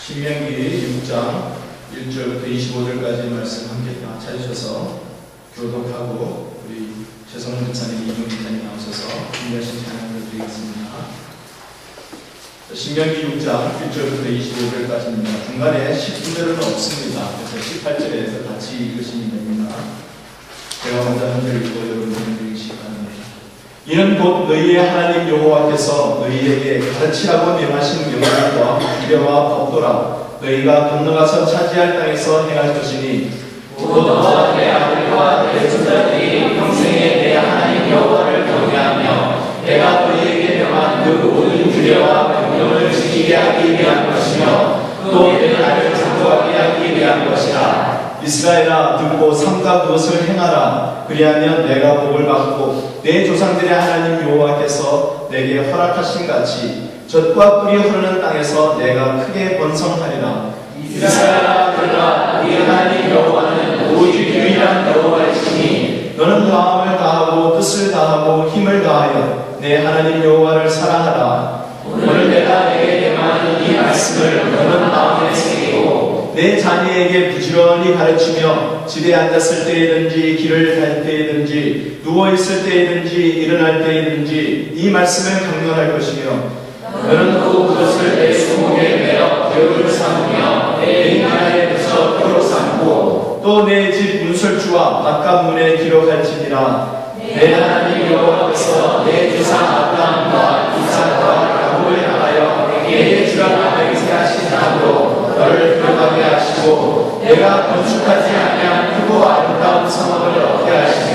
신명기 6장 1절부터 25절까지 말씀 함께 다 찾으셔서 교독하고 우리 최성훈 목사님, 이종 목사님 나오셔서 준비하신 찬양을 드리겠습니다. 신명기 6장 1절부터 25절까지입니다. 중간에 10분절은 없습니다. 그래서 18절에서 같이 읽으시면 됩니다. 제가 먼저 한 절 읽고 여러분들은 읽으시기 바랍니다. 이는 곧 너희의 하나님 여호와께서 너희에게 가르치라고 명하신 명령과 규례와 법도라. 너희가 건너가서 차지할 땅에서 행할 것이니 곧 너와 내 아들과 내 손자들이 평생에 내 하나님 여호와를 경외하며 내가 너희에게 명한 그 모든 규례와 명령을 지키게 하기 위한 것이며 또 내 나를 장구하게 하기 위한 것이라. 이스라엘아, 듣고 삼가 그것을 행하라. 그리하면 내가 복을 받고 내 조상들의 하나님 여호와께서 내게 허락하신 같이 젖과 꿀이 흐르는 땅에서 내가 크게 번성하리라. 이스라엘아, 들으라. 우리 하나님 여호와는 오직 유일한 여호와이시니 너는 마음을 다하고 뜻을 다하고 힘을 다하여 내 하나님 여호와를 사랑하라. 오늘 내가 내게 명하는 이 말씀을 너는 마음에 새기고 내 자녀에게 부지런히 가르치며 집에 앉았을 때이든지 길을 갈 때이든지 누워있을 때이든지 일어날 때이든지 이 말씀을 강론할 것이며 너는 또 그것을 내 손목에 매어 벽을 삼으며 내 인간에 붙여 표로 삼고 또 내 집 문설주와 바깥 문에 기록할지니라. 내 하나님 여호와께서 내 조상 아브라함과 이삭과 야곱을 향하여 내게 주라고 맹세하신 땅으로 너를 들어가게 하시고 내가 건축하지 아니한 크고 아름다운 성읍을 얻게 하시며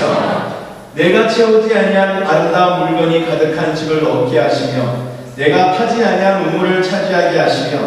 내가 채우지 아니한 아름다운 물건이 가득한 집을 얻게 하시며 내가 파지 아니한 우물을 차지하게 하시며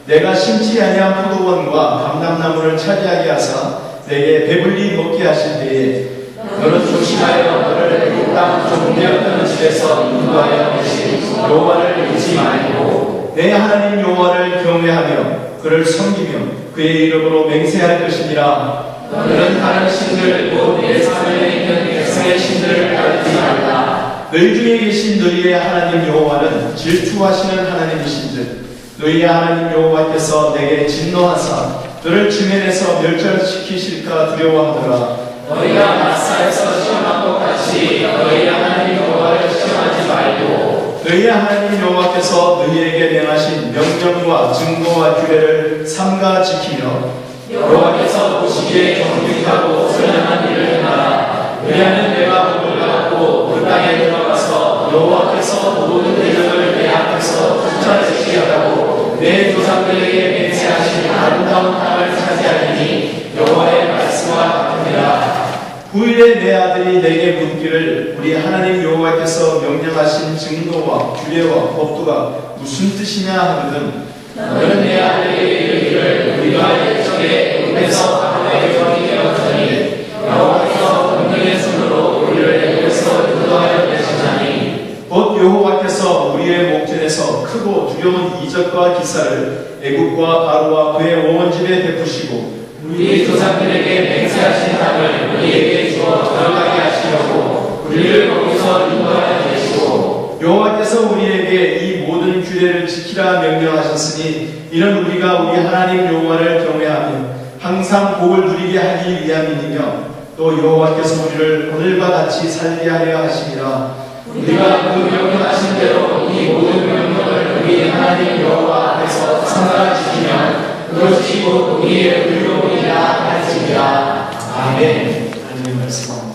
내가 심지 아니한 포도원과 감람나무를 차지하게 하사 내게 배불리 먹게 하실 때에 너는 조심하여 너를 애굽 땅 종되었던 집에서 인도하여 계신 여호와를 잊지 말고 내 하나님 여호와를 경외하며 그를 섬기며 그의 이름으로 맹세할 것이니라. 너는 다른 신들 곧 내 사면에 있는 백성의 신들을 따르지 말라. 너희 중에 계신 너희의 하나님 여호와는 질투하시는 하나님이신즉 너희의 하나님 여호와께서 내게 진노하사 너를 지면에서 멸절시키실까 두려워하더라. 너희가 마사에서 시험한 것 같이 너희의 하나님 여호와를 시험하지 말고 너희의 하나님 여호와께서 너희에게 명하신 명령과 증거와 규례를 삼가 지키며 여호와께서 보시기에 정직하고 선량한 일을 행하라. 왜냐하면 내가 복을 받고 그 땅에 들어가서 여호와께서 모든 대적을 내 앞에서 쫓아내시게 하고 내 조상들에게 맹세하신 아름다운 땅을 차지하리니 여호와의 말씀과 같으니라. 후일에 내 아들이 내게 묻기를 우리 하나님 여호와께서 명령하신 증거와 규례와 법도가 무슨 뜻이냐 하거든 너는 내 아들에게 이르기를 우리가 옛적에 애굽에서 바로의 종이 되었더니 여호와께서 권능의 손으로 우리를 애굽에서 인도하여 내시나니 곧 여호와께서 우리의 목전에서 크고 두려운 이적과 기사를 애굽과 바로와 그의 온 집에 베푸시고 우리 조상들에게 맹세하신 땅을 우리에게 주어 들어가게 하시려고 우리를 거기서 인도하여 내시고 여호와께서 우리에게 이 모든 규례를 지키라 명령하셨으니 이는 우리가 우리 하나님 여호와를 경외하며 항상 복을 누리게 하기 위함이니며 또 여호와께서 우리를 오늘과 같이 살게 하려 하심이라. 우리가 그 명령하신 대로 이 모든 명령을 우리 하나님 여호와 앞에서 삼가 지키면 그것이 곧 우리의 의로움이라 할지니라. 아멘. 하나님의 말씀입니다.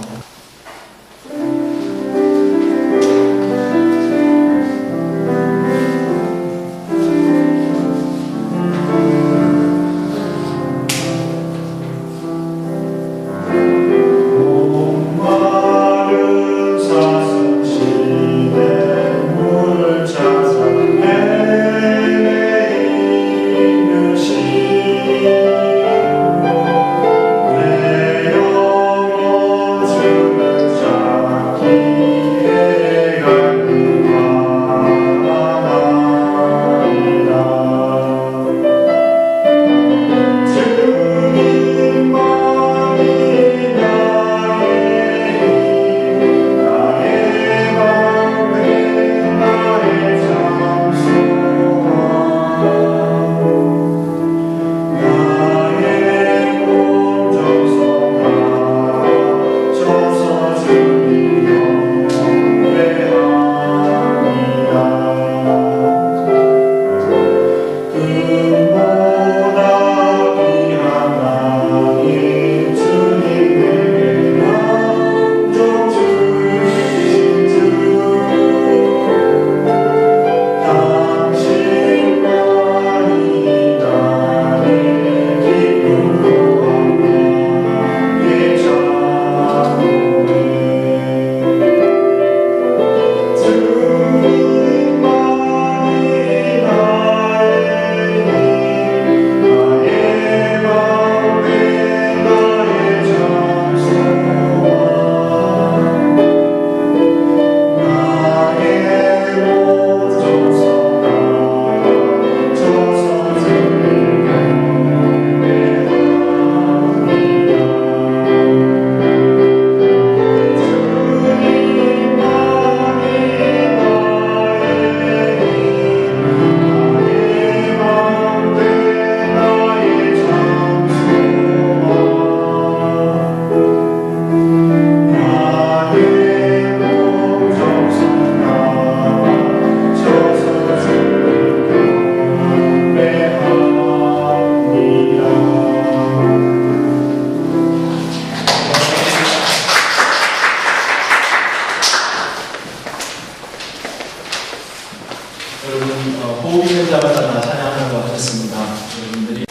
따라 찬양하는 것 같았습니다. 여러분들이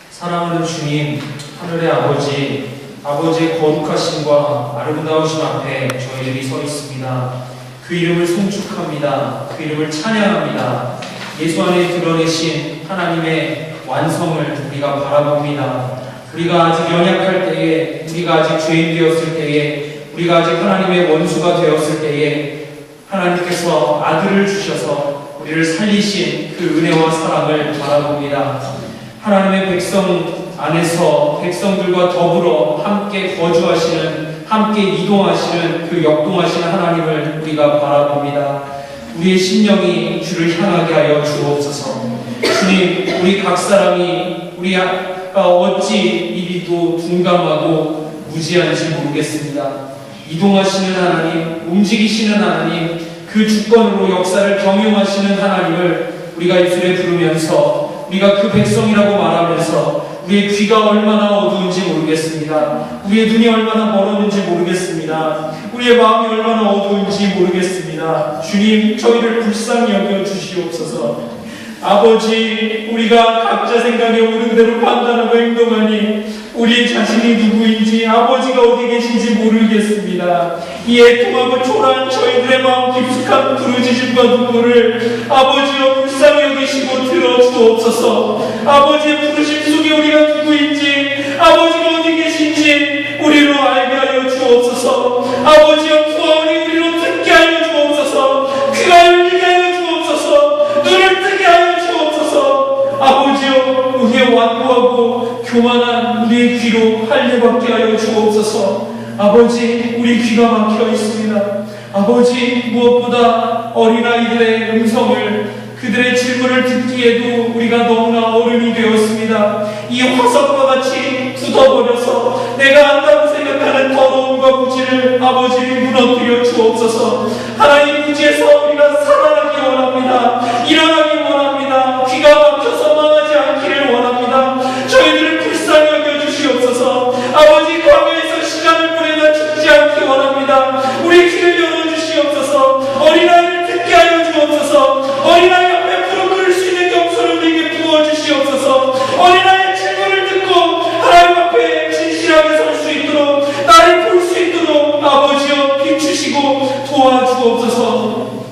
사랑하는 주님, 하늘의 아버지, 아버지의 거룩하심과 아름다우심 앞에 저희들이 서 있습니다. 그 이름을 송축합니다. 그 이름을 찬양합니다. 예수 안에 드러내신 하나님의 완성을 우리가 바라봅니다. 우리가 아직 연약할 때에, 우리가 아직 죄인 되었을 때에, 우리가 아직 하나님의 원수가 되었을 때에 하나님께서 아들을 주셔서 우리를 살리신 그 은혜와 사랑을 바라봅니다. 하나님의 백성 안에서 백성들과 더불어 함께 거주하시는, 함께 이동하시는 그 역동하시는 하나님을 우리가 바라봅니다. 우리의 심령이 주를 향하게 하여 주옵소서. 주님, 우리 각 사람이 우리가 어찌 이리도 둔감하고 무지한지 모르겠습니다. 이동하시는 하나님, 움직이시는 하나님, 그 주권으로 역사를 경영하시는 하나님을 우리가 입술에 부르면서, 우리가 그 백성이라고 말하면서 우리의 귀가 얼마나 어두운지 모르겠습니다. 우리의 눈이 얼마나 멀었는지 모르겠습니다. 우리의 마음이 얼마나 어두운지 모르겠습니다. 주님, 저희를 불쌍히 여겨 주시옵소서. 아버지, 우리가 각자 생각에 옳은 대로 판단하고 행동하니 우리 자신이 누구인지, 아버지가 어디 계신지 모르겠습니다. 이 애통하고 초라한 저희들의 마음 깊숙한 부르짖음과 눈물을 아버지여 불쌍히 여기시고 들어주옵소서. 아버지의 부르심 속에 우리가 누구인지, 아버지가 어디 계신지 우리로 알게 하여 주옵소서. 아버지여 구하오니 우리로 듣게 하여 주옵소서. 귀가 열리게 하여 주옵소서. 눈을 뜨게 하여 주옵소서. 아버지여, 우리의 완고하고 교만한 우리의 귀로 할례받게 하여 주옵소서. 아버지, 우리 귀가 막혀 있습니다. 아버지, 무엇보다 어린아이들의 음성을, 그들의 질문을 듣기에도 우리가 너무나 어른이 되었습니다. 이 화석과 같이 굳어버려서 내가 안다고 생각하는 더러움과 무지를 아버지 무너뜨려 주옵소서. 하나님, 무지에서 우리가 살아나기 원합니다. 일어나기 원합니다. 귀가 막혀서 망하지 않기를 원합니다. 저희들을 불쌍히 여겨주시옵소서. 아버지, 광야에서 시간을 보내다 죽지 않기 원합니다. 우리 귀를 열어주시옵소서. 어린아이를 듣게 하여 주옵소서. 어린아이 앞에 무릎 꿇을 수 있는 경솔을 우리에게 부어주시옵소서. 어린아이의 질문을 듣고 하나님 앞에 진실하게 설 수 있도록, 나를 볼 수 있도록 아버지여 비추시고 도와주옵소서.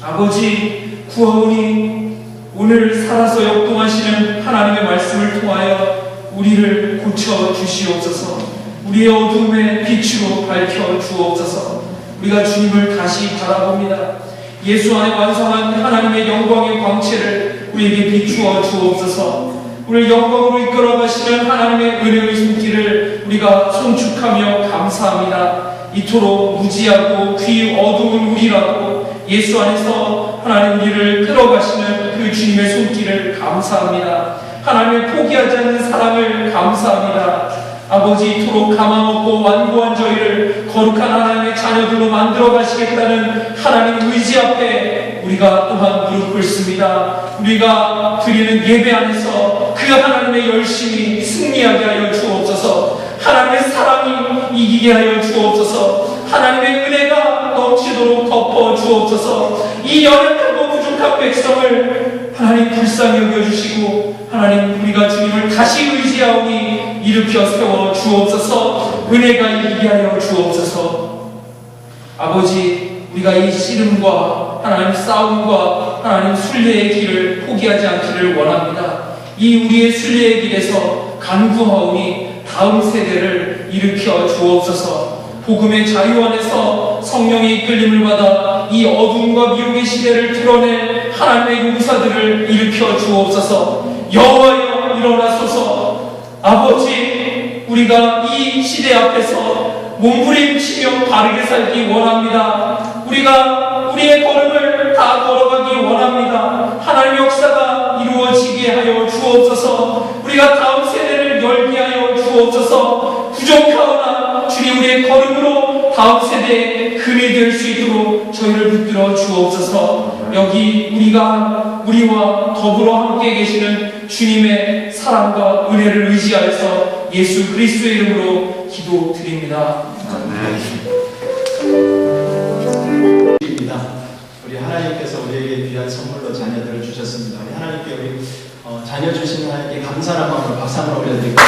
아버지, 구하오니 오늘 살아서 역동하시는 하나님의 말씀을 통하여 우리를 고쳐주시옵소서. 우리의 어둠의 빛으로 밝혀주옵소서. 우리가 주님을 다시 바라봅니다. 예수 안에 완성한 하나님의 영광의 광채를 우리에게 비추어 주옵소서. 우리를 영광으로 이끌어 가시는 하나님의 은혜의 손길을 우리가 송축하며 감사합니다. 이토록 무지하고 귀 어두운 우리라도 예수 안에서 하나님 우리를 끌어가시는 그 주님의 손길을 감사합니다. 하나님을 포기하지 않는 사랑을 감사합니다. 아버지, 이토록 가망없고 완고한 저희를 거룩한 하나님의 자녀들로 만들어 가시겠다는 하나님 의지 앞에 우리가 또한 무릎 꿇습니다. 우리가 드리는 예배 안에서 그 하나님의 열심이 승리하게 하여 주옵소서. 하나님의 사랑이 이기게 하여 주옵소서. 하나님의 은혜가 넘치도록 덮어 주옵소서. 이 연약하고 부족한 백성을 하나님 불쌍히 여겨주시고, 하나님, 우리가 주님을 다시 의지하오니 일으켜 세워 주옵소서. 은혜가 이기게 하여 주옵소서. 아버지, 우리가 이 씨름과 하나님 싸움과 하나님 순례의 길을 포기하지 않기를 원합니다. 이 우리의 순례의 길에서 간구하오니 다음 세대를 일으켜 주옵소서. 복음의 자유 안에서 성령의 이끌림을 받아 이 어둠과 미혹의 시대를 드러낸 하나님의 용사들을 일으켜 주옵소서. 여호와여, 일어나소서. 아버지, 우리가 이 시대 앞에서 몸부림치며 바르게 살기 원합니다. 우리가 우리의 걸음을 다 걸어가기 원합니다. 하나님의 역사가 이루어지게 하여 주옵소서. 우리가 다음 세대를 열게 하여 주옵소서. 부족하오나 주님, 우리의 걸음으로 다음 세대에 금이 될 수 있도록 저희를 붙들어 주옵소서. 여기 우리와 더불어 함께 계시는 주님의 사랑과 은혜를 의지하여서 예수 그리스도의 이름으로 기도드립니다. 우리 하나님께서 우리에게 귀한 선물로 자녀들을 주셨습니다. 우리 하나님께 우리 자녀 주신 하나님께 감사한 마음으로 박수 한번 올려드릴까요?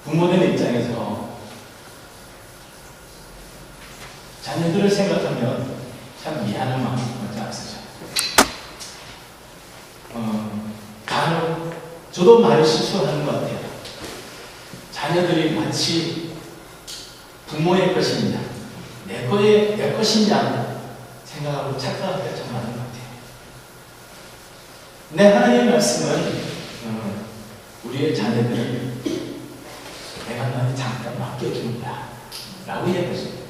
부모님 입장에서 자녀들을 생각하면 참 미안한 마음이 먼저 앞서죠. 저도 많이 실수하는 것 같아요. 자녀들이 마치 부모의 것이냐, 내 것이냐 생각하고 착각할 때가 참 많은 것 같아요. 근데 하나님의 말씀은 우리의 자녀들을 내가 너한테 잠깐 맡겨주는 거야 라고 이야기하십니다.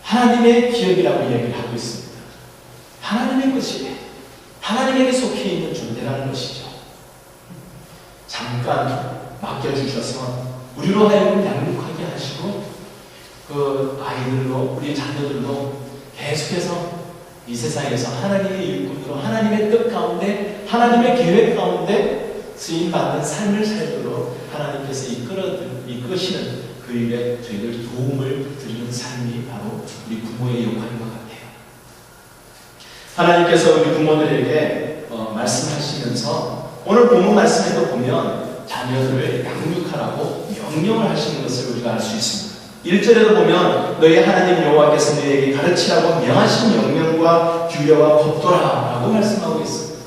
하나님의 기업이라고 이야기를 하고 있습니다. 하나님의 것이 하나님에게 속해 있는 존재라는 것이죠. 잠깐 맡겨주셔서 우리로 하여금 양육하게 하시고 그 아이들로 우리 자녀들로 계속해서 이 세상에서 하나님의 일꾼으로 하나님의 뜻 가운데 하나님의 계획 가운데 쓰임받는 삶을 살도록 하나님께서 이끄시는 그 일에 저희들 도움을 드리는 삶이 바로 우리 부모의 역할인 것 같아요. 하나님께서 우리 부모들에게 말씀하시면서 오늘 본문 말씀에도 보면 자녀들을 양육하라고 명령을 하시는 것을 우리가 알 수 있습니다. 1절에도 보면 너희 하나님 여호와께서 너희에게 가르치라고 명하신 명령과 규례와 법도라 라고 말씀하고 있습니다.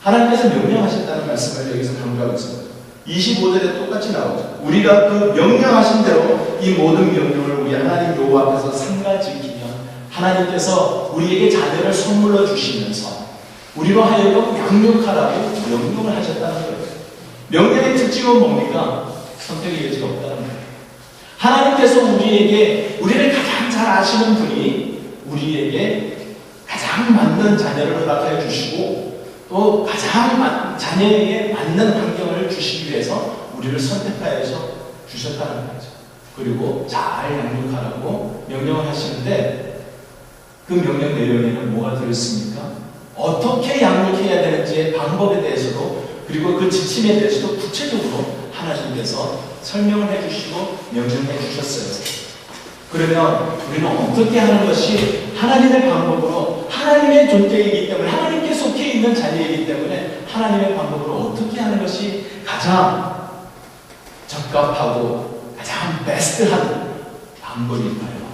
하나님께서 명령하셨다는 말씀을 여기서 강조하고 있습니다. 25절에 똑같이 나오죠. 우리가 그 명령하신 대로 이 모든 명령을 우리 하나님 여호와께서 삼가 지키면 하나님께서 우리에게 자녀를 선물로 주시면서 우리로 하여금 양육하라고 명령을 하셨다는 거예요. 명령의 특징은 뭡니까? 선택의 여지가 없다는 거예요. 하나님께서 우리를 가장 잘 아시는 분이 우리에게 가장 맞는 자녀를 허락해 주시고 또 가장 자녀에게 맞는 환경을 주시기 위해서 우리를 선택하여서 주셨다는 거죠. 그리고 잘 양육하라고 명령을 하시는데 그 명령 내용에는 뭐가 들어있습니까? 어떻게 양육해야 되는지의 방법에 대해서도 그리고 그 지침에 대해서도 구체적으로 하나님께서 설명을 해주시고 명령해 주셨어요. 그러면 우리는 어떻게 하는 것이 하나님의 방법으로 하나님의 존재이기 때문에 하나님께 속해 있는 자녀이기 때문에 하나님의 방법으로 어떻게 하는 것이 가장 적합하고 가장 베스트한 방법일까요?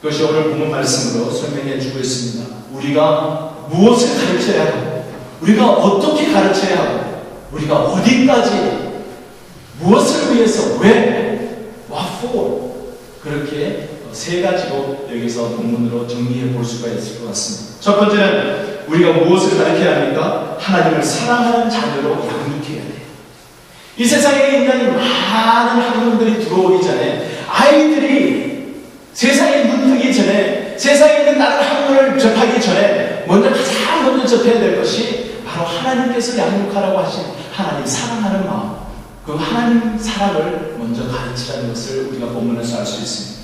그것이 오늘 본문 말씀으로 설명해 주고 있습니다. 우리가 무엇을 가르쳐야 하고 우리가 어떻게 가르쳐야 하고 우리가 어디까지 무엇을 위해서 왜 what for 그렇게 세 가지로 여기서 본문으로 정리해 볼 수가 있을 것 같습니다. 첫 번째는 우리가 무엇을 가르쳐야 합니까? 하나님을 사랑하는 자녀로 양육해야 돼요. 이 세상에 있는 많은 학문들이 들어오기 전에 아이들이 세상에 눈 뜨기 전에 세상에 있는 다른 학문을 접하기 전에 가장 먼저 접해야 될 것이 바로 하나님께서 양육하라고 하신 하나님 사랑하는 마음, 그 하나님 사랑을 먼저 가르치라는 것을 우리가 본문에서 알 수 있습니다.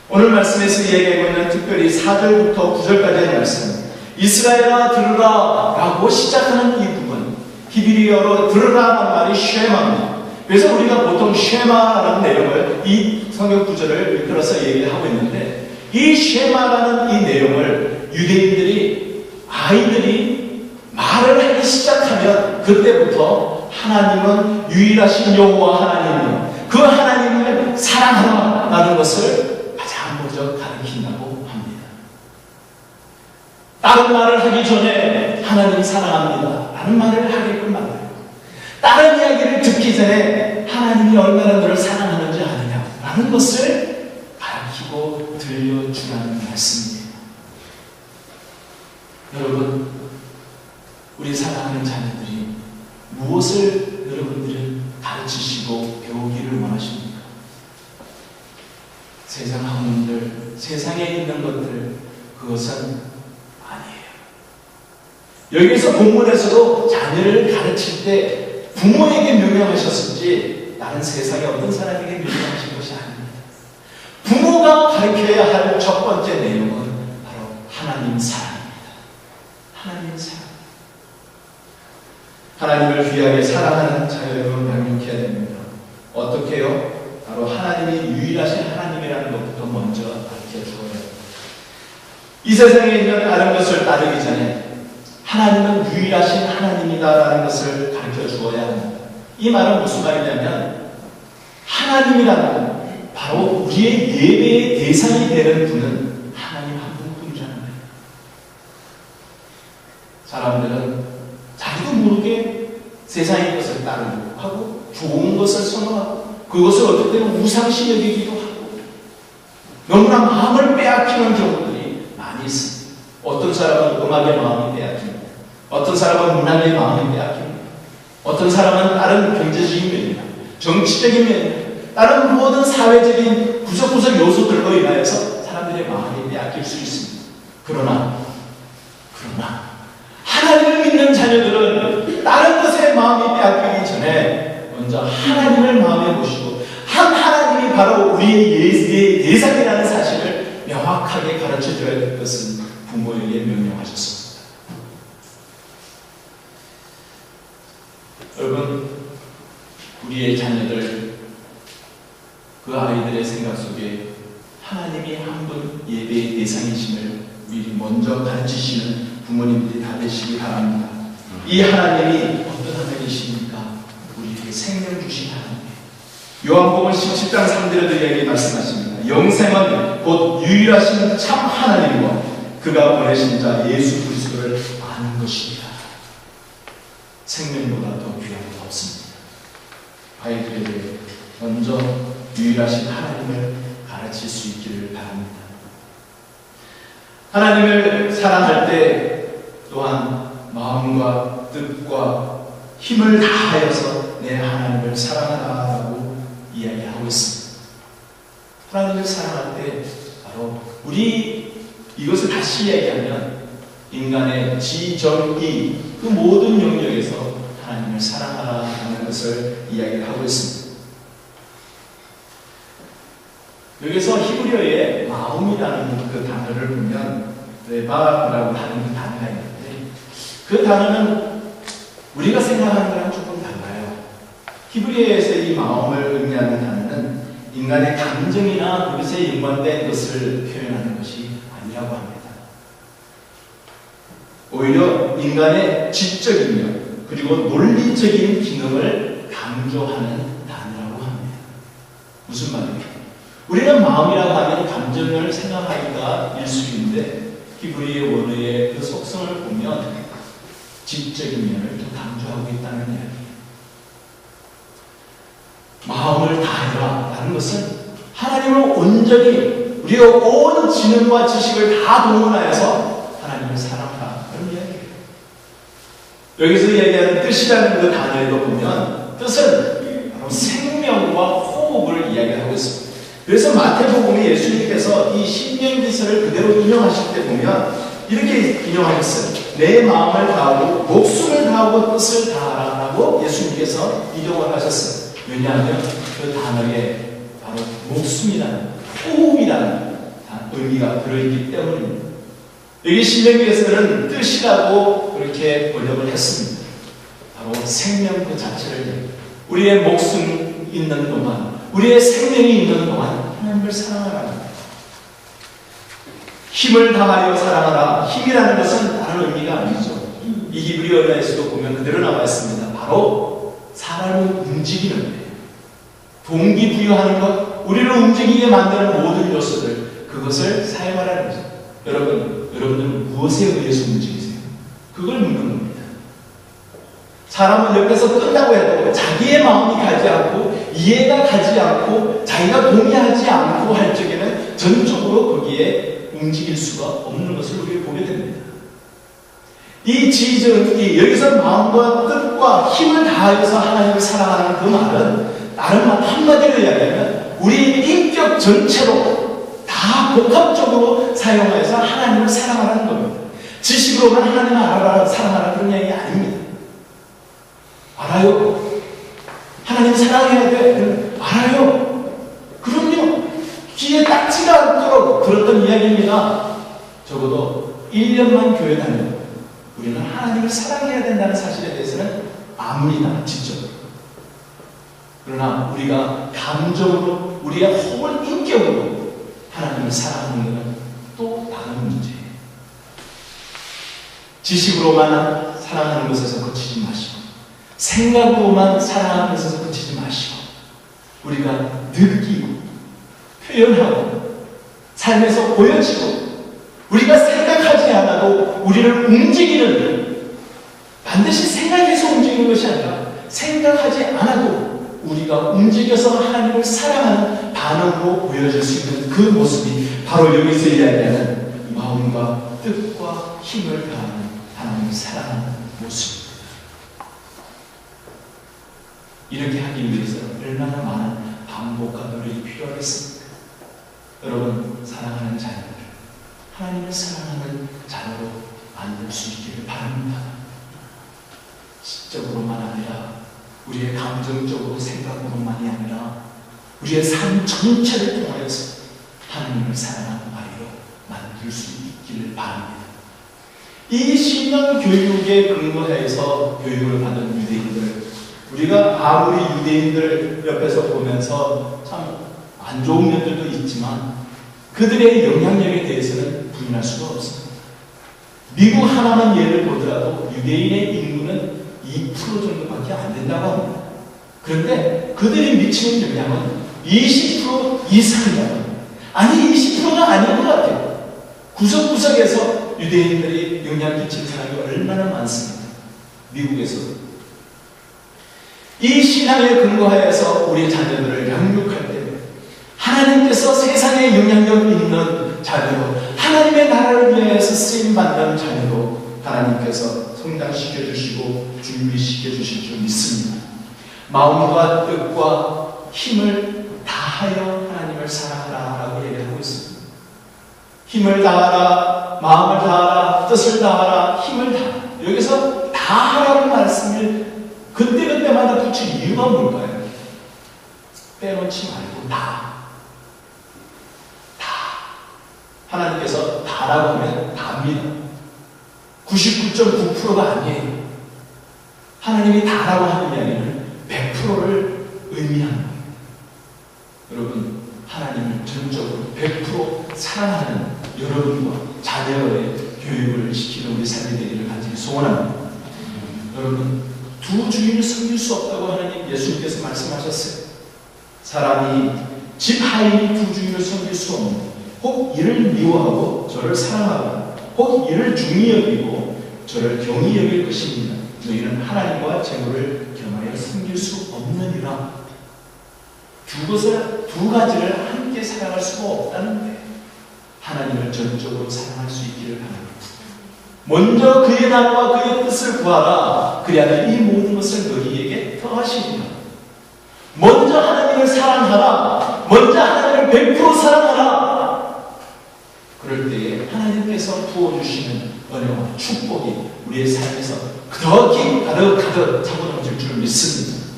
오늘 말씀에서 얘기하고 있는 특별히 4절부터 9절까지의 말씀, 이스라엘아 들으라 라고 시작하는 이 부분, 히브리어로 들으라는 말이 쉐마입니다. 그래서 우리가 보통 쉐마라는 내용을 이 성경 구절을 이끌어서 얘기를 하고 있는데 이 쉐마라는 이 내용을 유대인들이 아이들이 말을 하기 시작하면 그때부터 하나님은 유일하신 여호와 하나님이요 그 하나님을 사랑하라는 것을 가장 먼저 가르친다고 합니다. 다른 말을 하기 전에 하나님 사랑합니다 라는 말을 하게끔 만들고 다른 이야기를 듣기 전에 하나님이 얼마나 너를 사랑하는지 아느냐라는 것을 가르치고 들려주라는 말씀입니다. 여러분, 우리 사랑하는 자녀들이 무엇을 여러분들은 가르치시고 배우기를 원하십니까? 세상 학문들, 세상에 있는 것들, 그것은 아니에요. 여기서 본문에서도 자녀를 가르칠 때 부모에게 명령하셨을지 다른 세상에 어떤 사람에게 명령하신 것이 아닙니다. 부모가 가르쳐야 할 첫 번째 내용은 바로 하나님 사랑입니다. 하나님 사랑. 하나님을 귀하게 사랑하는 자녀로 명령해야 됩니다. 어떻게 해요? 바로 하나님이 유일하신 하나님이라는 것부터 먼저 밝혀주어야 합니다. 이 세상에 있는 다른 것을 따르기 전에 하나님은 유일하신 하나님이다라는 것을 가르쳐 주어야 합니다. 이 말은 무슨 말이냐면 하나님이라는 바로 우리의 예배의 대상이 되는 분은 하나님 한 분뿐이라는 거예요. 사람들은 자기도 모르게 세상의 것을 따르고 하고 좋은 것을 선호하고 그것을 어떨 때는 우상시 여기기도 하고 너무나 마음을 빼앗기는 경우들이 많이 있습니다. 어떤 사람은 음악의 마음이 빼앗깁니다. 어떤 사람은 문학의 마음이 빼앗깁니다. 어떤 사람은 다른 경제적인 면이나 정치적인 면이나 다른 모든 사회적인 구석구석 요소들로 인하여서 사람들의 마음이 빼앗길 수 있습니다. 그러나 하나님을 믿는 자녀들은 다른 것에 마음이 빼앗기기 전에 먼저 하나님을 마음에 모시고 한 하나님이 바로 우리의 대상이라는 사실을 명확하게 가르쳐줘야 될 것은 부모에게 명령하셨습니다. 여러분, 우리의 자녀들, 그 아이들의 생각 속에 하나님이 한 분 예배의 대상이심을 미리 먼저 가르치시는 부모님들이 다 되시기 바랍니다. 이 하나님이 어떤 하나님이십니까? 우리에게 생명 주신 하나님. 요한복음 17장 3절에도 이야기 말씀하십니다. 영생은 곧 유일하신 참 하나님과 그가 보내신 자 예수 그리스도를 아는 것입니다. 생명보다 더 귀한 것 없습니다. 아이들에게 먼저 유일하신 하나님을 가르칠 수 있기를 바랍니다. 하나님을 사랑할 때 또한 마음과 뜻과 힘을 다하여서 내 하나님을 사랑하라고 이야기하고 있습니다. 하나님을 사랑할 때 바로 우리 이것을 다시 이야기하면 인간의 지정의 그 모든 영역에서 하나님을 사랑하라는 것을 이야기를 하고 있습니다. 여기서 히브리어의 마음이라는 그 단어를 보면 레바라고 하는 그 단어가 있는데 그 단어는 우리가 생각하는 거랑 조금 달라요. 히브리어에서 이 마음을 의미하는 단어는 인간의 감정이나 그것에 연관된 것을 표현하는 것이 아니라고 합니다. 오히려 인간의 지적인 면 그리고 논리적인 기능을 강조하는 단어라고 합니다. 무슨 말입니까? 우리는 마음이라고 하면 감정을 생각하기가 일수인데 히브리의 원어의 그 속성을 보면 지적인 면을 더 강조하고 있다는 이야기예요. 마음을 다해라 라는 것은 하나님을 온전히 우리의 온 지능과 지식을 다 동원하여서 하나님을 사랑하라 그런 이야기예요. 여기서 이야기하는 뜻이라는 그 단어에도 보면 뜻은 바로 생명과 호흡을 이야기하고 있습니다. 그래서 마태복음에 예수님께서 이 신명기서를 그대로 인용하실 때 보면 이렇게 인용하셨어요. 내 마음을 다하고 목숨을 다하고 뜻을 다하라고 예수님께서 인용을 하셨어요. 왜냐하면 그 단어에 바로 목숨이라는 호흡이라는 의미가 들어있기 때문입니다. 여기 신명기에서는 뜻이라고 그렇게 번역을 했습니다. 바로 생명 그 자체를 우리의 목숨 있는 동안 우리의 생명이 있는 동안 하나님을 사랑하라. 힘을 다하여 사랑하라. 힘이라는 것은 다른 의미가 아니죠. 이 히브리어에서도 보면 그대로 나와 있습니다. 바로 사람을 움직이는 거예요. 동기부여하는 것, 우리를 움직이게 만드는 모든 요소들, 그것을 사용하라는 거죠. 여러분들은 무엇에 의해서 움직이세요? 그걸 묻는 겁니다. 사람은 옆에서 끈다고 해도 자기의 마음이 가지 않고 이해가 가지 않고 자기가 동의하지 않고 할 적에는 전적으로 거기에 움직일 수가 없는 것을 우리가 보게 됩니다. 이 지정이 여기서 마음과 뜻과 힘을 다해서 하나님을 사랑하는 그 말은 다른 말 한마디로 이야기하면 우리의 인격 전체로 다 복합적으로 사용해서 하나님을 사랑하라는 겁니다. 지식으로만 하나님을 알아라, 사랑하라 그런 이야기 아닙니다. 알아요. 하나님 사랑해야 돼. 알아요. 그럼요. 귀에 딱지가 않도록 들었던 이야기입니다. 적어도 1년만 교회 다녀도 우리는 하나님을 사랑해야 된다는 사실에 대해서는 압니다, 지적으로. 그러나 우리가 감정으로, 우리의 혹은 인격으로 하나님을 사랑하는 것은 또 다른 문제예요. 지식으로만 사랑하는 것에서 그치지 마시고, 생각으로만 사랑하는 것에서 그치지 마시고, 우리가 느끼고, 표현하고, 삶에서 보여지고, 우리가 생각하지 않아도 우리를 움직이는, 반드시 생각해서 움직이는 것이 아니라 생각하지 않아도 우리가 움직여서 하나님을 사랑하는 반응으로 보여질 수 있는 그 모습이 바로 여기서 이야기하는 마음과 뜻과 힘을 다하는 하나님을 사랑하는 모습입니다. 이렇게 하기 위해서는 얼마나 많은 반복과 노력이 필요하겠습니까? 여러분, 사랑하는 자녀들, 하나님을 사랑하는 자녀로 만들 수 있기를 바랍니다. 시적으로만 아니라 우리의 감정적으로 생각으로만이 아니라 우리의 삶 전체를 통하여서 하나님을 사랑하는 아이로 만들 수 있기를 바랍니다. 이 신앙 교육에 근거해서 교육을 받은 유대인들, 우리가 아무리 유대인들 옆에서 보면서 참 안 좋은 면들도 있지만 그들의 영향력에 대해서는 부인할 수가 없습니다. 미국 하나만 예를 보더라도 유대인의 인구는 2% 정도밖에 안 된다고 합니다. 그런데 그들이 미치는 영향은 20% 이상이라고. 아니 20%는 아닌 것 같아요. 구석구석에서 유대인들이 영향 끼친 사람이 얼마나 많습니다. 미국에서도. 이 신앙에 근거하여서 우리 자녀들을 양육할 때 하나님께서 세상에 영향력 있는 자녀로, 하나님의 나라를 위해서 쓰임받는 자녀로 하나님께서 성장시켜 주시고 준비시켜 주실 줄 믿습니다. 마음과 뜻과 힘을 다하여 하나님을 사랑하라 라고 얘기하고 있습니다. 힘을 다하라, 마음을 다하라, 뜻을 다하라, 힘을 다하라. 여기서 다하라는 말씀을 그때그때마다 붙일 이유가 뭘까요? 빼놓지 말고 다. 하나님께서 다라고 하면 다입니다. 99.9%가 아니에요. 하나님이 다라고 하는 이야기는 100%를 의미하는 거예요. 여러분, 하나님을 전적으로 100% 사랑하는 여러분과 자녀의 교육을 시키는 우리 삶이 되기를 간절히 소원합니다. 여러분, 두 주인을 섬길 수 없다고 하나님 예수님께서 말씀하셨어요. 사람이 집 하인이 두 주인을 섬길 수 없는, 혹 이를 미워하고 저를 사랑하고 혹 이를 중히 여기고 저를 경히 여길 것입니다. 너희는 하나님과 재물을 겸하여 섬길 수 없느니라. 두 가지를 함께 사랑할 수가 없다는데 하나님을 전적으로 사랑할 수 있기를 바랍니다. 먼저 그의 나라와 그의 뜻을 구하라. 그리하여 이 모든 것을 너희에게 더하시리라. 먼저 하나님을 사랑하라. 먼저 하나님을 100% 사랑하라. 그럴 때에 하나님께서 부어주시는 은혜와 축복이 우리의 삶에서 그덕이 가득가득 차고 넘칠 줄 믿습니다.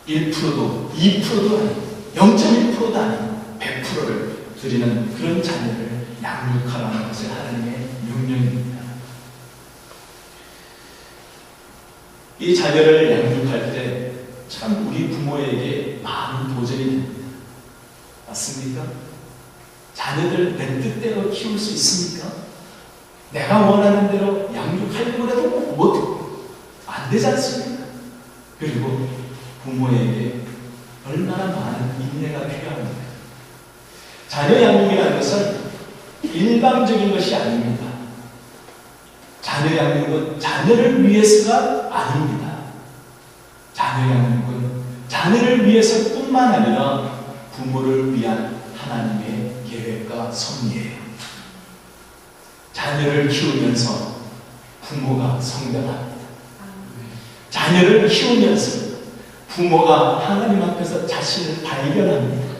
1%도 2%도 아니고 0.1%도 아니고 100%를 드리는 그런 자녀를 양육하라는 것이 하나님의 명령입니다. 이 자녀를 양육할 때 참 우리 부모에게 많은 도전이 됩니다. 맞습니까? 자녀들 내 뜻대로 키울 수 있습니까? 내가 원하는 대로 양육하려고 해도 못, 안 되지 않습니까? 그리고 부모에게 얼마나 많은 인내가 필요합니다. 자녀 양육이라는 것은 일방적인 것이 아닙니다. 자녀 양육은 자녀를 위해서가 아닙니다. 자녀 양육은 자녀를 위해서뿐만 아니라 부모를 위한 하나님의 계획과 섭리예요. 자녀를 키우면서 부모가 성장합니다. 자녀를 키우면서 부모가 하나님 앞에서 자신을 발견합니다.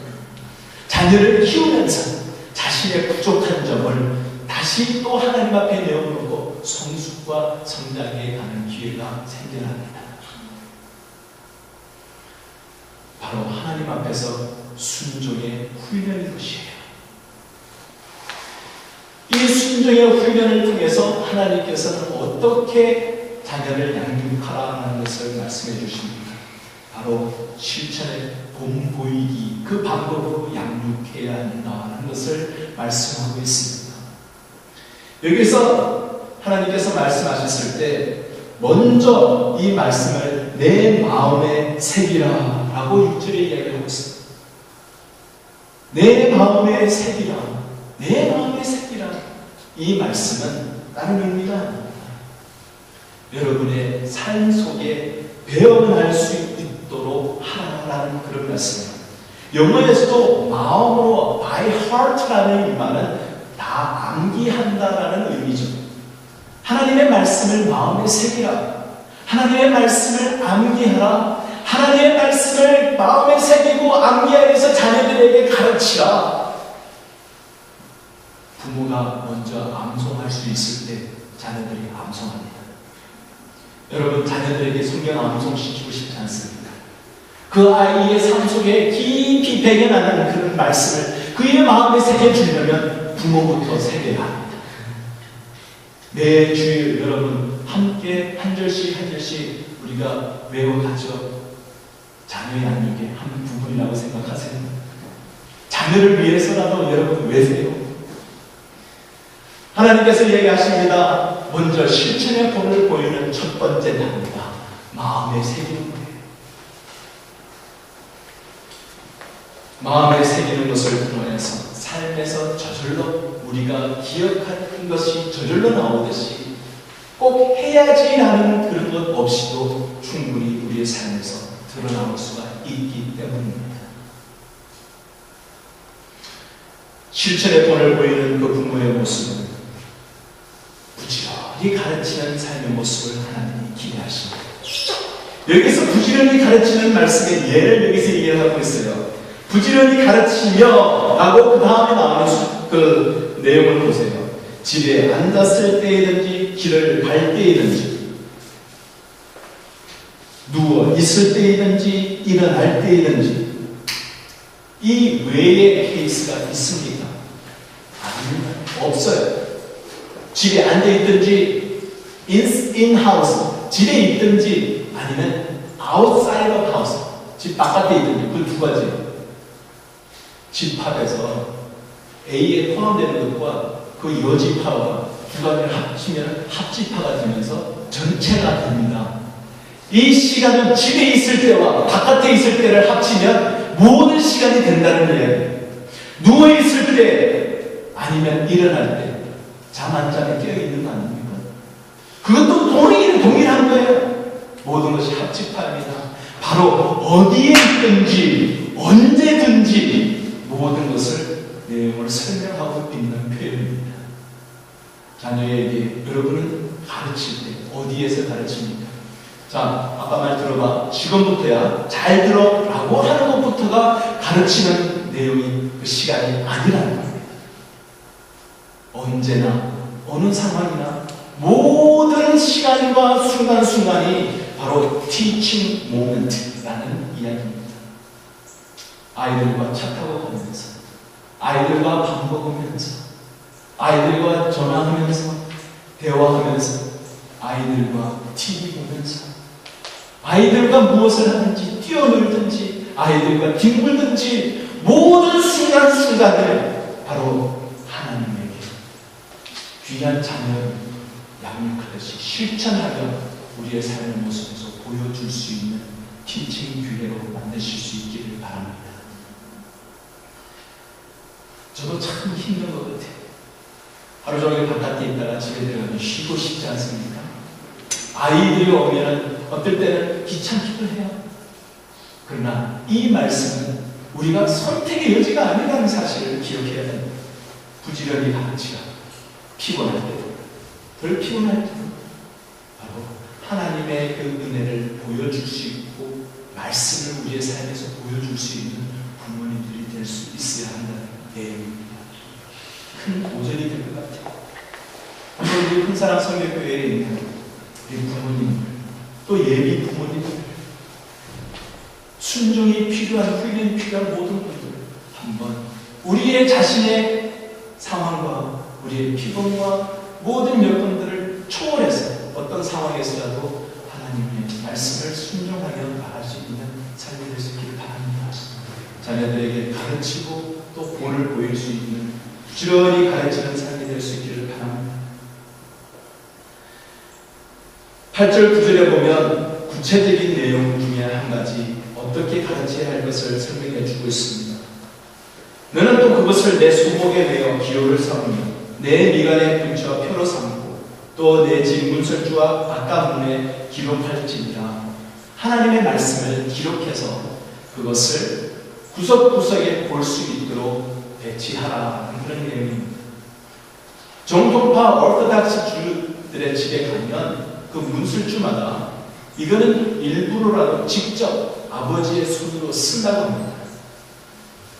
자녀를 키우면서 자신의 부족한 점을 다시 또 하나님 앞에 내어놓고 성숙과 성장해 가는 기회가 생겨납니다. 바로 하나님 앞에서 순종의 훈련인 것이에요. 이 순종의 훈련을 통해서 하나님께서는 어떻게 자녀를 양육하라는 것을 말씀해 주십니다. 바로 실천에 본보이기, 그 방법으로 양육해야 한다는 것을 말씀하고 있습니다. 여기서 하나님께서 말씀하셨을 때 먼저 이 말씀을 내 마음에 새기라 라고 6절에 이야기하고 있습니다. 내 마음에 새기라, 내 마음에 새기라. 이 말씀은 다른 의미가 아닙니다. 여러분의 삶 속에 배어날 수 있도록 하라는 그런 말씀입니다. 영어에서도 마음으로 by heart라는 이 말은 다 암기한다라는 의미죠. 하나님의 말씀을 마음에 새기라, 하나님의 말씀을 암기하라, 하나님의 말씀을 마음에 새기고 암기하여서 자녀들에게 가르치라. 부모가 먼저 암송할 수 있을 때 자녀들이 암송합니다. 여러분, 자녀들에게 성경 암송시키고 싶지 않습니까? 그 아이의 삶 속에 깊이 배겨나는 그런 말씀을 그의 마음에 새겨주려면 부모부터 새겨야 합니다. 매주 여러분 함께 한 절씩 한 절씩 우리가 외워가죠. 자녀 양육의 한 부분이라고 생각하세요. 자녀를 위해서라도 여러분 외세요. 하나님께서 얘기하십니다. 먼저 실천의 본을 보이는 첫 번째 단계가 마음에 새기는 거예요. 마음에 새기는 것을 통해서 삶에서 저절로 우리가 기억하는 것이 저절로 나오듯이 꼭 해야지라는 그런 것 없이도 충분히 우리의 삶에서 드러나올 수가 있기 때문입니다. 실천의 본을 보이는 그 부모의 모습은 부지런히 가르치는 삶의 모습을 하나님이 기대하십니다. 여기서 부지런히 가르치는 말씀의 예를 여기서 얘기하고 있어요. 부지런히 가르치며 라고 그 다음에 나오는 그 내용을 보세요. 집에 앉았을 때이든지 길을 갈 때이든지 누워 있을 때이든지 일어날 때이든지 이 외의 케이스가 있습니까? 아닙니다. 없어요. 집에 앉아있든지 in-house, 집에 있든지 아니면 outside of house, 집 바깥에 있든지 그 두 가지. 집합에서 A에 포함되는 것과 그 여집합과 두 가지를 합치면 합집합가 되면서 전체가 됩니다. 이 시간은 집에 있을 때와 바깥에 있을 때를 합치면 모든 시간이 된다는 이야기예요. 누워있을 때 아니면 일어날 때 잠 안 자면 깨어있는 거 아닙니까? 그것도 동일한 거예요. 모든 것이 합집합입니다. 바로 어디에 있든지 언제든지 모든 것을 내용을 설명하고 있는 표현입니다. 자녀에게 여러분은 가르칠 때 어디에서 가르칩니까? 자, 아까 말 들어봐. 지금부터야 잘 들어 라고 하는 것부터가 가르치는 내용이 그 시간이 아니라는 겁니다. 언제나 어느 상황이나 모든 시간과 순간순간이 바로 teaching moment라는 이야기입니다. 아이들과 차 타고 가면서, 아이들과 밥 먹으면서, 아이들과 전화하면서, 대화하면서, 아이들과 TV 보면서, 아이들과 무엇을 하든지, 뛰어놀든지, 아이들과 뒹굴든지, 모든 순간순간을 바로 하나님에게 귀한 자녀를 양육하듯이 실천하며 우리의 삶의 모습에서 보여줄 수 있는 티칭 기회로 만드실 수 있기를 바랍니다. 저도 참 힘든 것 같아요. 하루 종일 바깥에 있다가 집에 들어가면 쉬고 싶지 않습니까? 아이들이 오면 어떨 때는 귀찮기도 해요. 그러나 이 말씀은 우리가 선택의 여지가 아니라는 사실을 기억해야 됩니다. 부지런히 가르치라. 피곤할 때도, 덜 피곤할 때도 바로 하나님의 그 은혜를 보여줄 수 있고 말씀을 우리의 삶에서 보여줄 수 있는 부모님들이 될 수 있어야 한다는 내용입니다. 큰 도전이 될 것 같아요. 한번 우리 큰사랑 성교교회에 있는 우리 부모님들, 또 예비 부모님들, 순종이 필요한, 훈련이 필요한 모든 분들 한번 우리의 자신의 상황과 우리의 피곤과 모든 여건들을 초월해서 어떤 상황에서라도 하나님의 말씀을 순종하며 나갈 수 있는 삶이 될 수 있기를 바랍니다. 자녀들에게 가르치고 또 본을 보일 수 있는 부지런히 가르치는 삶이 될 수 있기를 바랍니다. 8절 9절에 보면 구체적인 내용 중에 한 가지 어떻게 가르쳐야 할 것을 설명해 주고 있습니다. 너는 또 그것을 내 소목에 매어 기호를 삼으며 내 미간의 근처 표로 삼고 또 내 집 문설주와 바깥문에 기록할지니라. 하나님의 말씀을 기록해서 그것을 구석구석에 볼 수 있도록 배치하라. 그런 내용입니다. 정통파 오르토닥스 주들의 집에 가면 그 문술주마다 이거는 일부러라도 직접 아버지의 손으로 쓴다고 합니다.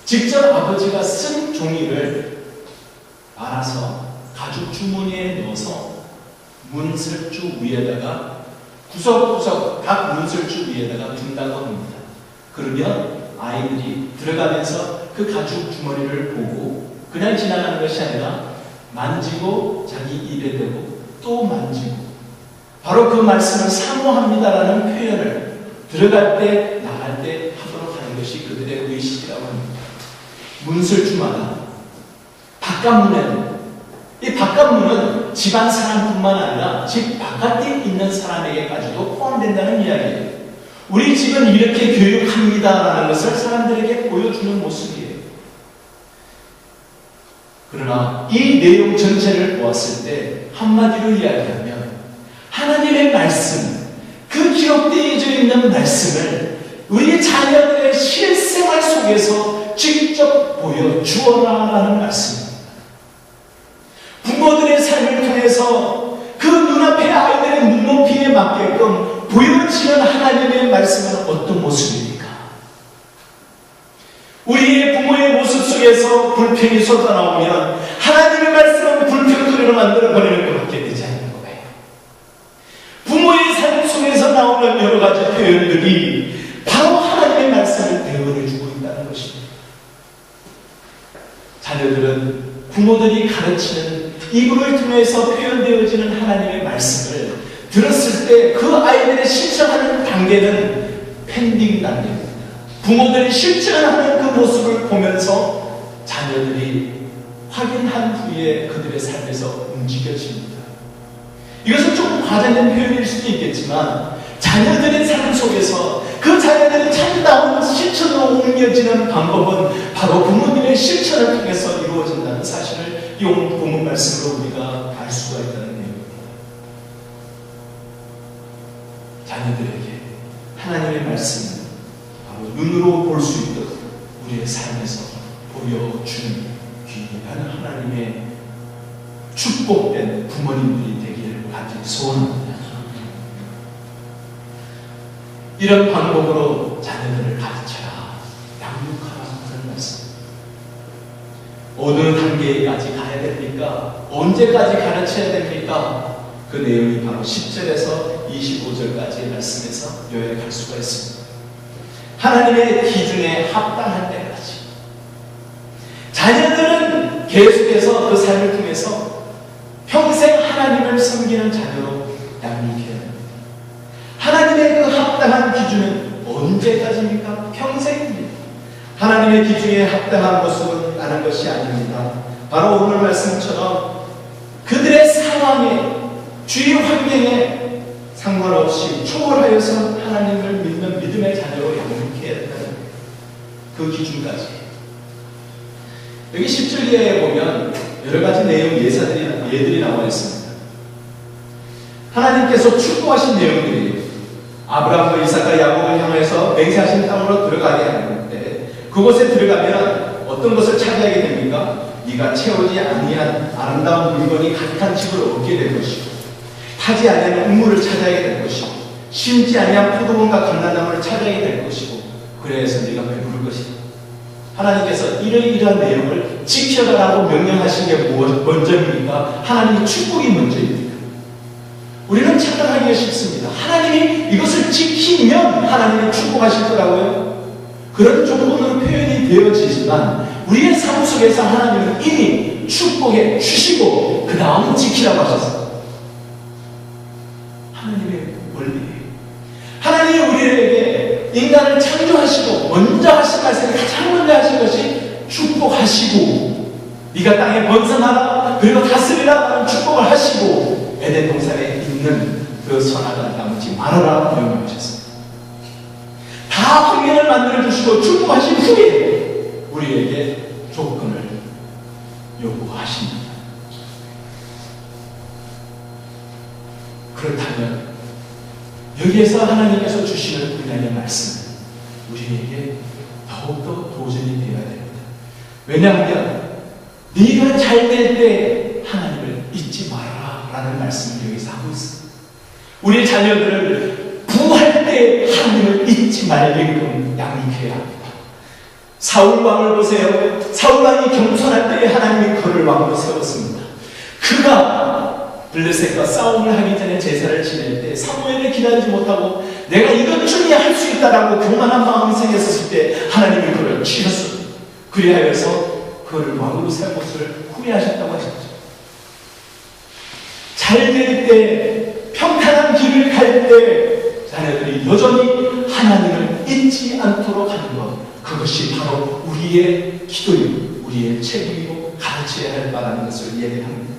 직접 아버지가 쓴 종이를 말아서 가죽 주머니에 넣어서 문설주 위에다가 구석구석 각 문설주 위에다가 둔다고 합니다. 그러면 아이들이 들어가면서 그 가죽 주머니를 보고 그냥 지나가는 것이 아니라 만지고 자기 입에 대고 또 만지고 바로 그 말씀을 사모합니다라는 표현을 들어갈 때 나갈 때 하도록 하는 것이 그들의 의식이라고 합니다. 문설주마다 바깥문에는 이 바깥문은 집안 사람뿐만 아니라 집 바깥에 있는 사람에게까지도 포함된다는 이야기예요. 우리 집은 이렇게 교육합니다라는 것을 사람들에게 보여주는 모습이에요. 그러나 이 내용 전체를 보았을 때 한마디로 이야기하면 하나님의 말씀, 그 기록되어져 있는 말씀을 우리 자녀들의 실생활 속에서 직접 보여주어라라는 말씀입니다. 부모들의 삶을 통해서 그 눈앞의 아이들의 눈높이에 맞게끔 보여지는 하나님의 말씀은 어떤 모습입니까? 우리의 부모의 모습 속에서 불평이 쏟아나오면 하나님의 말씀은 불평거리로 만들어버리는 것밖에 되지 않는 거예요. 부모의 삶 속에서 나오는 여러 가지 표현들이 바로 하나님의 말씀을 대언해주고 있다는 것입니다. 자녀들은 부모들이 가르치는 입을 통해서 표현되어지는 하나님의 말씀을 들었을 때 그 아이들의 실천하는 단계는 펜딩 단계입니다. 부모들이 실천하는 그 모습을 보면서 자녀들이 확인한 후에 그들의 삶에서 움직여집니다. 이것은 조금 과장된 표현일 수도 있겠지만 자녀들의 삶 속에서 그 자녀들의 참다운 실천으로 옮겨지는 방법은 바로 부모님의 실천을 통해서 이루어진다는 사실을 이 본문 말씀으로 우리가 알 수가 있다는 내용입니다. 자녀들에게 하나님의 말씀을 바로 눈으로 볼 수 있도록 우리의 삶에서 보여주는 귀한 하나님의 축복된 부모님들이 되기를 간절히 소원합니다. 이런 방법으로 자녀들을 가르쳐라, 양육하라 하는 말씀. 어느 단계까지 가야 됩니까? 언제까지 가르쳐야 됩니까? 그 내용이 바로 10절에서 25절까지의 말씀에서 요약할 수가 있습니다. 하나님의 기준에 합당할 때까지 자녀들은 계속해서 그 삶을 통해서 평생 하나님을 섬기는 자녀로 양육해야 합니다. 하나님의 그 합당한 기준은 언제까지입니까? 평생입니다. 하나님의 기준에 합당한 모습은 다른 것이 아닙니다. 바로 오늘 말씀처럼 그들의 상황에 주위 환경에 상관없이 초월하여서 하나님을 믿는 믿음의 자녀로 양육해야 된다는 그 기준까지. 여기 10절 이하에 보면 여러 가지 내용 예들이 나와 있습니다. 하나님께서 축복하신 내용들이에요. 아브라함과 이삭과 야곱을 향해서 맹세하신 땅으로 들어가게 하는데 그곳에 들어가면 어떤 것을 차지하게 됩니까? 네가 채우지 아니한 아름다운 물건이 가득한 집을 얻게 될 것이고 타지 아니한 우물을 찾아야 될 것이고 심지 아니한 포도원과 감람나무를 찾아야 될 것이고 그래서 네가 배부를 것이다. 하나님께서 이러이러한 내용을 지켜가라고 명령하신 게 먼저입니까? 하나님의 축복이 먼저입니까? 우리는 착각하기가 쉽습니다. 하나님이 이것을 지키면 하나님이 축복하실 거라고요. 그런 조건으로 표현이 되어지지만 우리의 삶 속에서 하나님은 이미 축복해 주시고 그 다음 지키라고 하셨어요. 하나님이 우리에게 인간을 창조하시고 먼저 하신 말씀을 가장 먼저 하신 것이 축복하시고 네가 땅에 번성하라 그리고 다스리라 라는 축복을 하시고 에덴 동산에 있는 그 선악을 나무지 말아라 명령하셨습니다. 다 환경을 만들어주시고 축복하신 후에 우리에게 조건을 요구하십니다. 그렇다면 여기에서 하나님께서 주시는 그냥의 말씀은 우리에게 더욱더 도전이 되어야 됩니다. 왜냐하면 네가 잘 될 때 하나님을 잊지 말아라 라는 말씀을 여기서 하고 있습니다. 우리 자녀들을 부할 때 하나님을 잊지 말게끔 양육해야 합니다. 사울왕을 보세요. 사울왕이 겸손할 때에 하나님이 그를 왕으로 세웠습니다. 그가 블레셋과 싸움을 하기 전에 제사를 지낼 때 사무엘을 기다리지 못하고 내가 이것 중에 할 수 있다라고 교만한 마음이 생겼을 때 하나님이 그를 치셨습니다. 그리하여서 그를 왕으로 세운 것을 후회하셨다고 하셨죠. 잘 될 때, 평탄한 길을 갈 때 자녀들이 여전히 하나님을 잊지 않도록 하는 것, 그것이 바로 우리의 기도이고 우리의 책임이고 가르쳐야 할 바라는 것을 얘기합니다.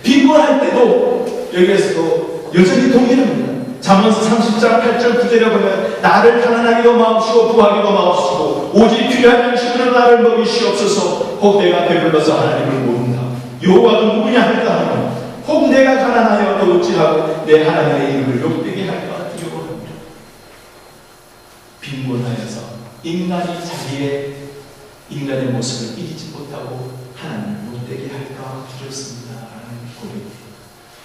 빈곤할 때도 여기에서도 여전히 동일합니다. 잠언서 30장 8절 9절에 보면 나를 가난하게도 마옵시고 부하게도 마옵시고 오직 필요한 양식으로 나를 먹이시옵소서. 혹 내가 배불러서 하나님을 모른다. 여호와도 누구냐 할까 하며 혹 내가 가난하여 또 어찌하고 내 하나님의 이름을 욕되게 할까 두려워합니다. 빈곤하여서 인간의 모습을 이기지 못하고 하나님을 못되게 할까 두렵습니다 라는 고백입니다.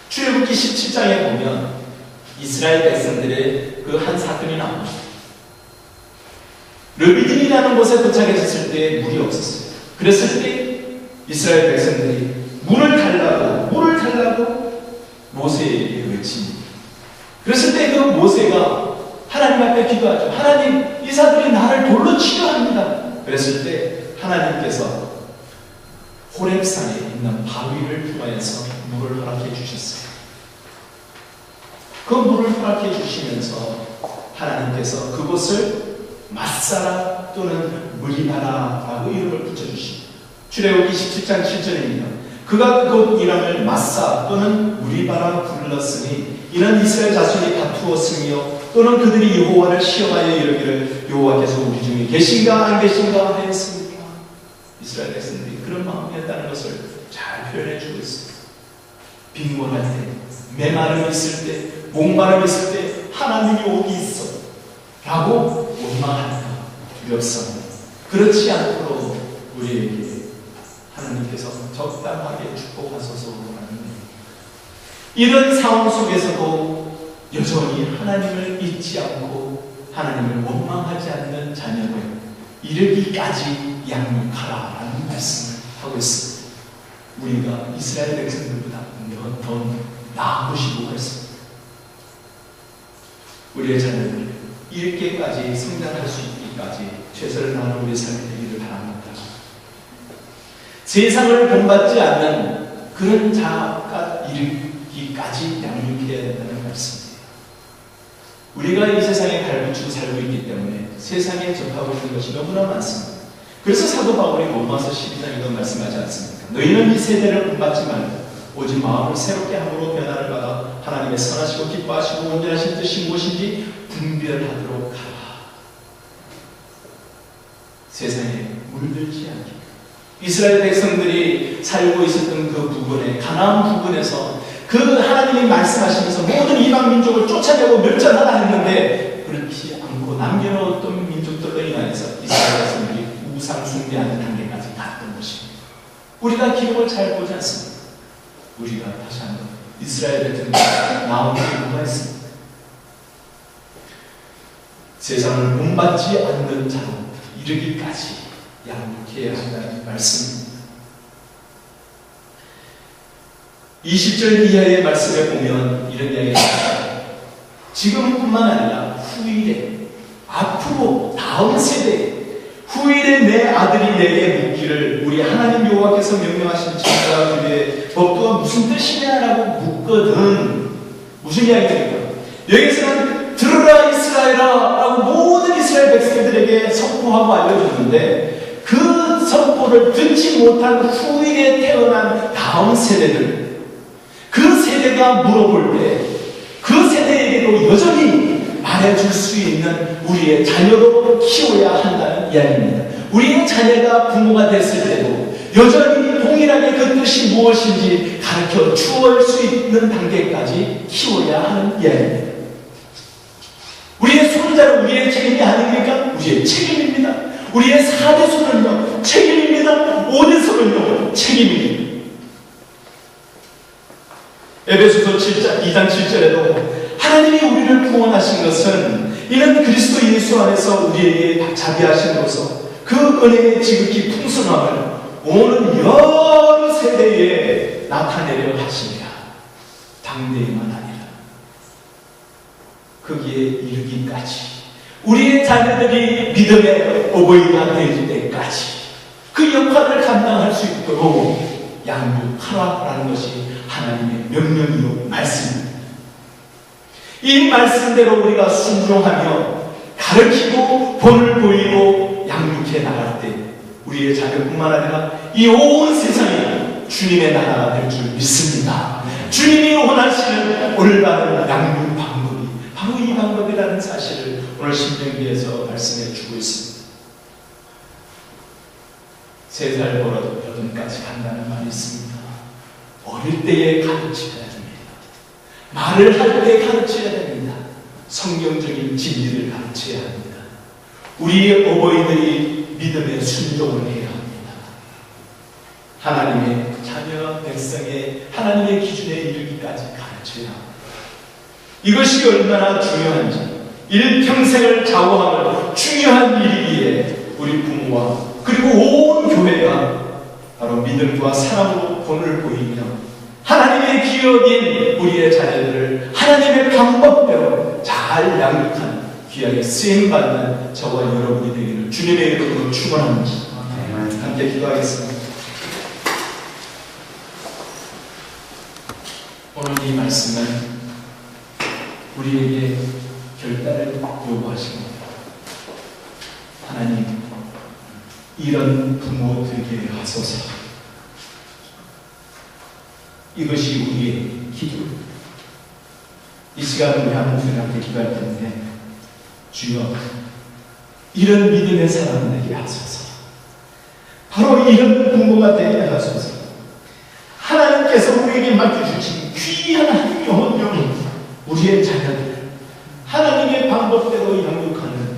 출애굽기 17장에 보면 이스라엘 백성들의 그 한 사건이 나옵니다. 르비딤이라는 곳에 도착했을 때 물이 없었어요. 그랬을 때 이스라엘 백성들이 물을 달라고 모세에게 외칩니다. 그랬을 때 그 모세가 하나님 앞에 기도하죠. 하나님, 이 사람들이 나를 돌로 치려 합니다. 그랬을 때 하나님께서 호렙산에 있는 바위를 통하여서 물을 허락해 주셨어요. 그 물을 허락해 주시면서 하나님께서 그곳을 마사라 또는 무리바라라고 이름을 붙여주십니다. 출애굽기 17장 7절입니다. 그가 그곳 이름을 마사 또는 무리바라 불렀으니 이는 이스라엘 자손이 다투었으며 또는 그들이 여호와를 시험하여 이르기를 여호와께서 우리 중에 계신가 안 계신가 하였습니다. 이스라엘 백성들이 그런 마음이었다는 것을 잘 표현해 주고 있습니다. 빈곤할 때, 메마름 있을 때, 목마름 있을 때 하나님이 어디 있어? 라고 원망할까 두렵습니다. 그렇지 않도록 우리에게 하나님께서 적당하게 축복하소서라는 이런 상황 속에서도 여전히 하나님을 잊지 않고 하나님을 원망하지 않는 자녀를 이르기까지 양육하라라는 말씀을 하고 있습니다. 우리가 이스라엘 백성들보다 더 나은 것이 뭐가 있습니다. 우리의 자녀들 이렇게까지 성장할 수 있기까지 최선을 다하는 우리 삶이 되기를 바랍니다. 세상을 본받지 않는 그런 자가 이르기까지 양육해야 된다는 말씀입니다. 우리가 이 세상에 발붙이고 살고 있기 때문에 세상에 접하고 있는 것이 너무나 많습니다. 그래서 사도 바울이 로마서 12장 이런 말씀하지 않습니까? 너희는 이 세대를 본받지 말고 오직 마음을 새롭게 함으로 변화를 받아 하나님의 선하시고 기뻐하시고 온전하신 뜻이 무엇인지 분별하도록 하라. 세상에 물들지 않게 이스라엘 백성들이 살고 있었던 그 부분에 가나안 부분에서 그 하나님이 말씀하시면서 모든 이방 민족을 쫓아내고 멸절하라 했는데 그렇지 않고 남겨놓았던 민족들로 인하여서 이스라엘 백성들이 우상 숭배하는 단계까지 갔던 것입니다. 우리가 기록을 잘 보지 않습니다. 우리가 다시 한번 이스라엘 백성들이 나온 이유가 있습니다. 세상을 본받지 않는 자로 이르기까지 양육해야 한다는 말씀입니다. 20절 이하의 말씀에 보면 이런 이야기가 있습니다. 지금뿐만 아니라 후일에, 앞으로 다음 세대, 후일에 내 아들이 내게 묻기를 우리 하나님 여호와께서 명령하신 천사와 규례의 법도가 무슨 뜻이냐라고 묻거든. 무슨 이야기입니까? 여기서는 들으라 이스라엘아 라고 모든 이스라엘 백성들에게 선포하고 알려줬는데 그 선포를 듣지 못한 후일에 태어난 다음 세대들, 그 세대가 물어볼 때 그 세대에게도 여전히 말해줄 수 있는 우리의 자녀로 키워야 한다는 이야기입니다. 우리의 자녀가 부모가 됐을 때도 여전히 동일하게 그 뜻이 무엇인지 가르쳐 주어할 수 있는 단계까지 키워야 하는 이야기입니다. 우리의 손자는 우리의 책임이 아닙니까? 우리의 책임입니다. 우리의 4대 손은요, 책임입니다. 5대 손은요, 책임입니다. 에베소서 2장 7절에도 하나님이 우리를 구원하신 것은 이는 그리스도 예수 안에서 우리에게 자비하심으로써 그 은혜의 지극히 풍성함을 오는 여러 세대에 나타내려 하시니라. 당대에만 아니라 거기에 이르기까지 우리의 자녀들이 믿음의 어버이가 될 때까지 그 역할을 감당할 수 있도록 양육하라라는 것이 하나님의 명령이요 말씀입니다. 이 말씀대로 우리가 순종하며 가르치고 본을 보이고 양육해 나갈 때 우리의 자녀뿐만 아니라 이 온 세상이 주님의 나라가 될 줄 믿습니다. 주님이 원하시는 올바른 양육 방법이 바로 이 방법이라는 사실을 오늘 신명기에서 말씀해 주고 있습니다. 3살 벌어도 8까지 간다는 말이 있습니다. 어릴 때에 가르쳐야 됩니다. 말을 할 때 가르쳐야 됩니다. 성경적인 진리를 가르쳐야 합니다. 우리의 어버이들이 믿음의 순종을 해야 합니다. 하나님의 자녀 백성의 하나님의 기준에 이르기까지 가르쳐야 합니다. 이것이 얼마나 중요한지, 일평생을 좌우하는 중요한 일이기에 우리 부모와 그리고 온 교회가 바로 믿음과 사랑으로 본을 보이며 하나님의 기업인 우리의 자녀들을 하나님의 방법대로 잘 양육하는 귀하게 쓰임받는 저와 여러분이 되기를 주님의 이름으로 축원합니다. 함께 기도하겠습니다. 오늘 이 말씀은 우리에게 결단을 요구하십니다. 하나님, 이런 부모 되게 하소서. 이것이 우리의 기도입니다. 이 시간에 우리 한국에 함께 기도할 텐데, 주여, 이런 믿음의 사람 되게 하소서. 바로 이런 부모가 되게 하소서. 하나님께서 우리에게 맡겨주신 귀한 한 영혼, 우리의 자녀들, 하나님의 방법대로 양육하는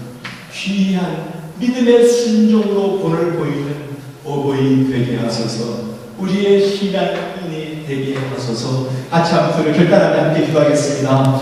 귀한 믿음의 순종으로 본을 보이는 어버이 되게 하소서. 우리의 신앙인이 되게 하소서. 같이 한번 결단하며 함께 기도하겠습니다.